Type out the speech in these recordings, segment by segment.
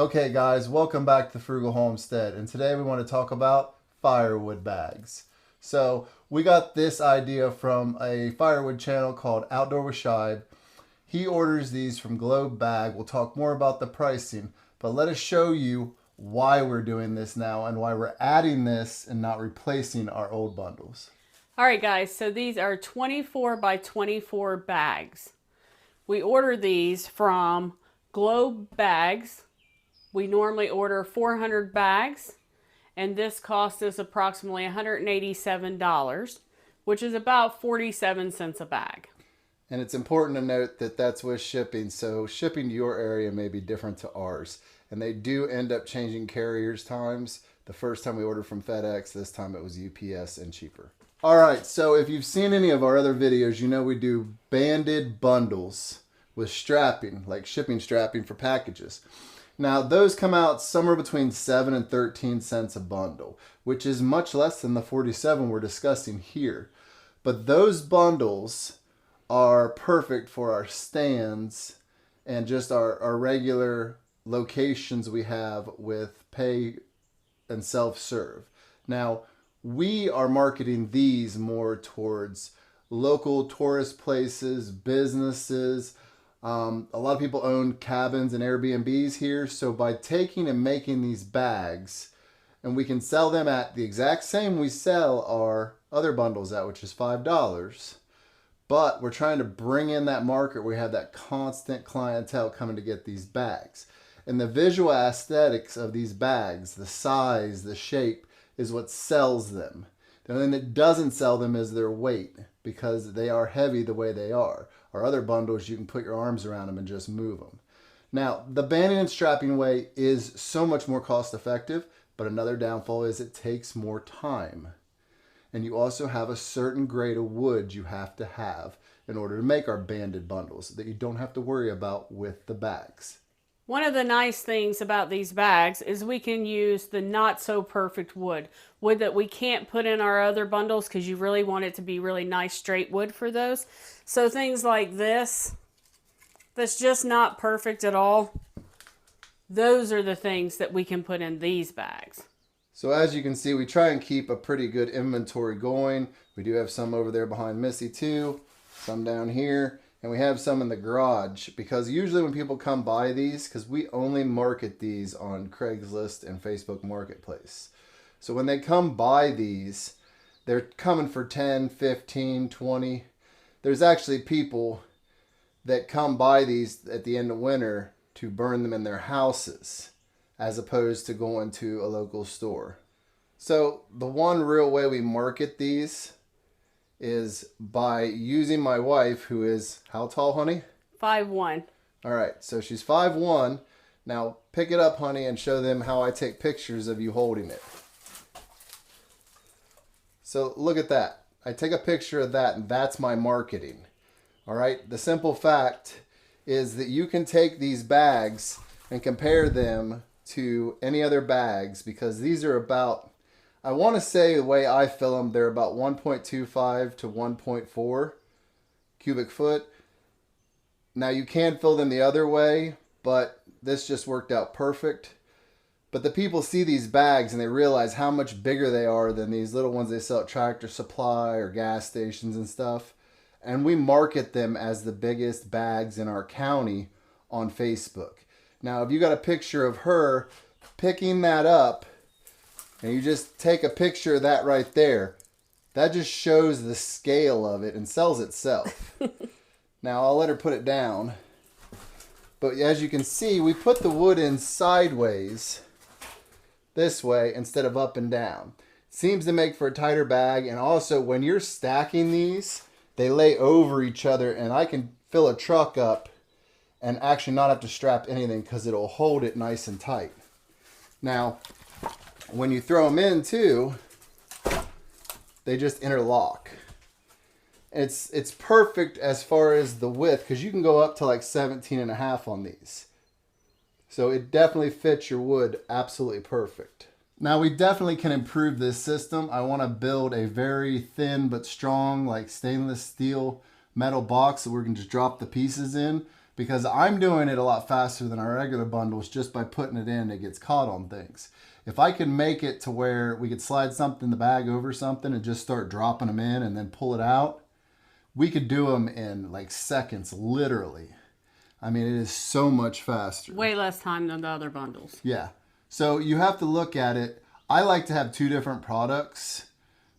Okay guys, welcome back to Frugal Homestead, and today we want to talk about firewood bags. So we got this idea from a firewood channel called Outdoor with Shibe. He orders these from Globe Bag. We'll talk more about the pricing, but let us show you why we're doing this now and why we're adding this and not replacing our old bundles. All right, guys, so these are 24 by 24 bags. We order these from Globe Bags. We normally order 400 bags, and this cost us approximately $187, which is about 47 cents a bag. And it's important to note that that's with shipping, so shipping to your area may be different to ours. And they do end up changing carriers times. The first time we ordered from FedEx, this time it was UPS and cheaper. All right, so if you've seen any of our other videos, you know we do banded bundles with strapping, like shipping strapping for packages. Now, those come out somewhere between 7 and 13 cents a bundle, which is much less than the 47 we're discussing here. But those bundles are perfect for our stands and just our regular locations we have with pay and self-serve. Now, we are marketing these more towards local tourist places, businesses. A lot of people own cabins and Airbnbs here. So by taking and making these bags, and we can sell them at the exact same we sell our other bundles at, which is $5. But we're trying to bring in that market where we have that constant clientele coming to get these bags. And the visual aesthetics of these bags, the size, the shape, is what sells them. The only thing that doesn't sell them is their weight, because they are heavy the way they are. Our other bundles, you can put your arms around them and just move them. Now, the banding and strapping way is so much more cost effective, but another downfall is it takes more time. And you also have a certain grade of wood you have to have in order to make our banded bundles that you don't have to worry about with the bags. One of the nice things about these bags is we can use the not so perfect wood that we can't put in our other bundles because you really want it to be really nice straight wood for those. So things like this, that's just not perfect at all. Those are the things that we can put in these bags. So as you can see, we try and keep a pretty good inventory going. We do have some over there behind Missy too, some down here. And we have some in the garage, because usually when people come buy these, because we only market these on Craigslist and Facebook Marketplace. So when they come buy these, they're coming for 10, 15, 20. There's actually people that come buy these at the end of winter to burn them in their houses, as opposed to going to a local store. So the one real way we market these is by using my wife, who is, how tall, honey? 5'1". All right, so she's 5'1". Now pick it up, honey, and show them how I take pictures of you holding it. So look at that. I take a picture of that, and that's my marketing. All right, the simple fact is that you can take these bags and compare them to any other bags, because these are about, I want to say the way I fill them, they're about 1.25 to 1.4 cubic foot. Now you can fill them the other way, but this just worked out perfect. But the people see these bags and they realize how much bigger they are than these little ones they sell at Tractor Supply or gas stations and stuff. And we market them as the biggest bags in our county on Facebook. Now, if you got a picture of her picking that up, and you just take a picture of that right there, that just shows the scale of it and sells itself. Now, I'll let her put it down. But as you can see, we put the wood in sideways this way instead of up and down. It seems to make for a tighter bag, and also when you're stacking these, they lay over each other, and I can fill a truck up and actually not have to strap anything because it'll hold it nice and tight. Now, when you throw them in too, they just interlock. It's perfect as far as the width, because you can go up to like 17.5 on these. So it definitely fits your wood absolutely perfect. Now we definitely can improve this system. I want to build a very thin but strong, like stainless steel metal box that we're going to just drop the pieces in. because I'm doing it a lot faster than our regular bundles just by putting it in. It gets caught on things. If I can make it to where we could slide something in the bag over something and just start dropping them in and then pull it out, we could do them in like seconds, literally. I mean, it is so much faster. Way less time than the other bundles. Yeah. So you have to look at it. I like to have two different products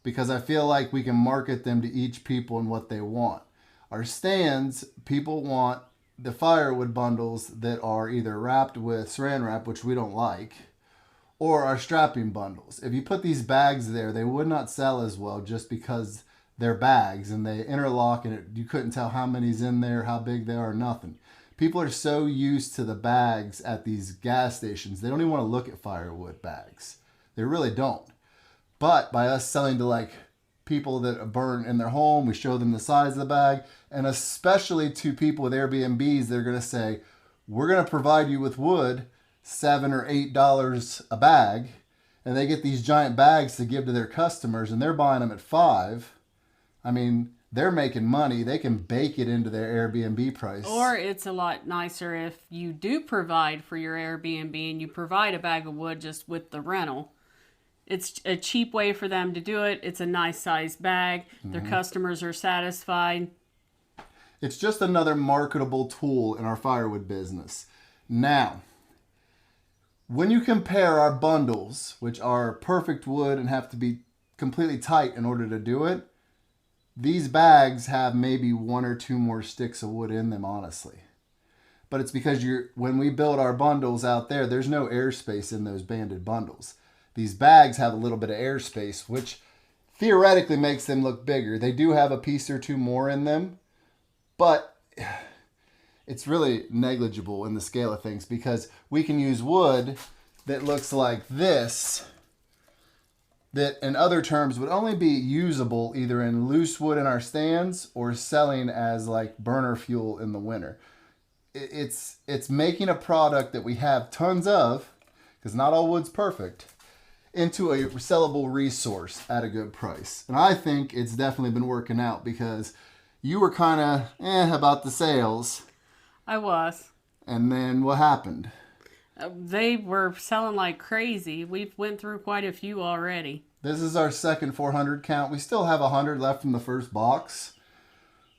because I feel like we can market them to each people and what they want. Our stands, people want the firewood bundles that are either wrapped with saran wrap, which we don't like, or our strapping bundles. If you put these bags there, they would not sell as well just because they're bags and they interlock and you couldn't tell how many's in there, how big they are, nothing. People are so used to the bags at these gas stations, they don't even want to look at firewood bags. They really don't. But by us selling to like people that burn in their home, we show them the size of the bag, and especially to people with Airbnbs, they're going to say, we're going to provide you with wood, $7 or $8 a bag, and they get these giant bags to give to their customers, and they're buying them at $5. I mean, they're making money. They can bake it into their Airbnb price. Or it's a lot nicer if you do provide for your Airbnb and you provide a bag of wood just with the rental. It's a cheap way for them to do it. It's a nice size bag. Their customers are satisfied. It's just another marketable tool in our firewood business. Now, when you compare our bundles, which are perfect wood and have to be completely tight in order to do it, these bags have maybe 1 or 2 more sticks of wood in them, honestly. But it's because when we build our bundles out there, there's no airspace in those banded bundles. These bags have a little bit of airspace, which theoretically makes them look bigger. They do have a piece or 2 more in them, but it's really negligible in the scale of things because we can use wood that looks like this, that in other terms would only be usable either in loose wood in our stands or selling as like burner fuel in the winter. It's making a product that we have tons of, because not all wood's perfect, into a sellable resource at a good price. And I think it's definitely been working out because you were kind of about the sales. I was. And then what happened? They were selling like crazy. We've went through quite a few already. This is our second 400 count. We still have 100 left from the first box.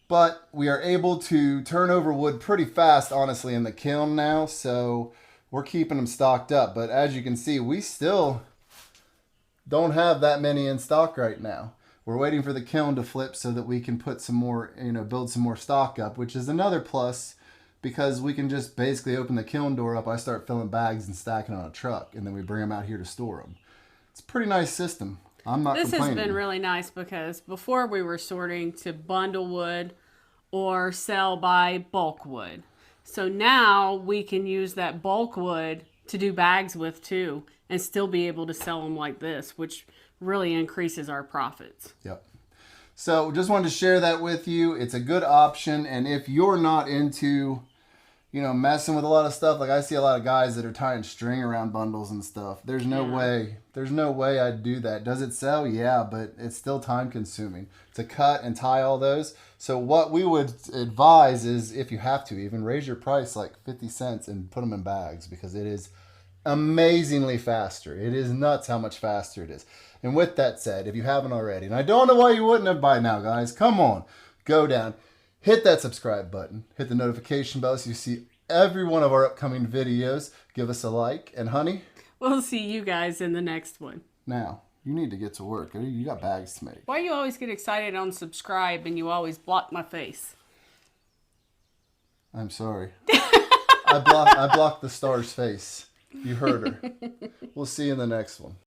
But we are able to turn over wood pretty fast, honestly, in the kiln now. So we're keeping them stocked up. But as you can see, we still don't have that many in stock right now. We're waiting for the kiln to flip so that we can put some more, build some more stock up, which is another plus because we can just basically open the kiln door up. I start filling bags and stacking on a truck, and then we bring them out here to store them. It's a pretty nice system. I'm not complaining. This has been really nice because before we were sorting to bundle wood or sell by bulk wood. So now we can use that bulk wood to do bags with too and still be able to sell them like this, which really increases our profits. Yep. So just wanted to share that with you. It's a good option, and if you're not into messing with a lot of stuff, like I see a lot of guys that are tying string around bundles and stuff. There's no way I'd do that. Does it sell? Yeah, but it's still time consuming to cut and tie all those. So what we would advise is, if you have to, even raise your price like 50 cents and put them in bags, because it is amazingly faster. It is nuts how much faster it is. And with that said, if you haven't already, and I don't know why you wouldn't have by now, guys, come on, go down. Hit that subscribe button. Hit the notification bell so you see every one of our upcoming videos. Give us a like. And honey, we'll see you guys in the next one. Now, you need to get to work. You got bags to make. Why you always get excited on subscribe and you always block my face? I'm sorry. I blocked the star's face. You heard her. We'll see you in the next one.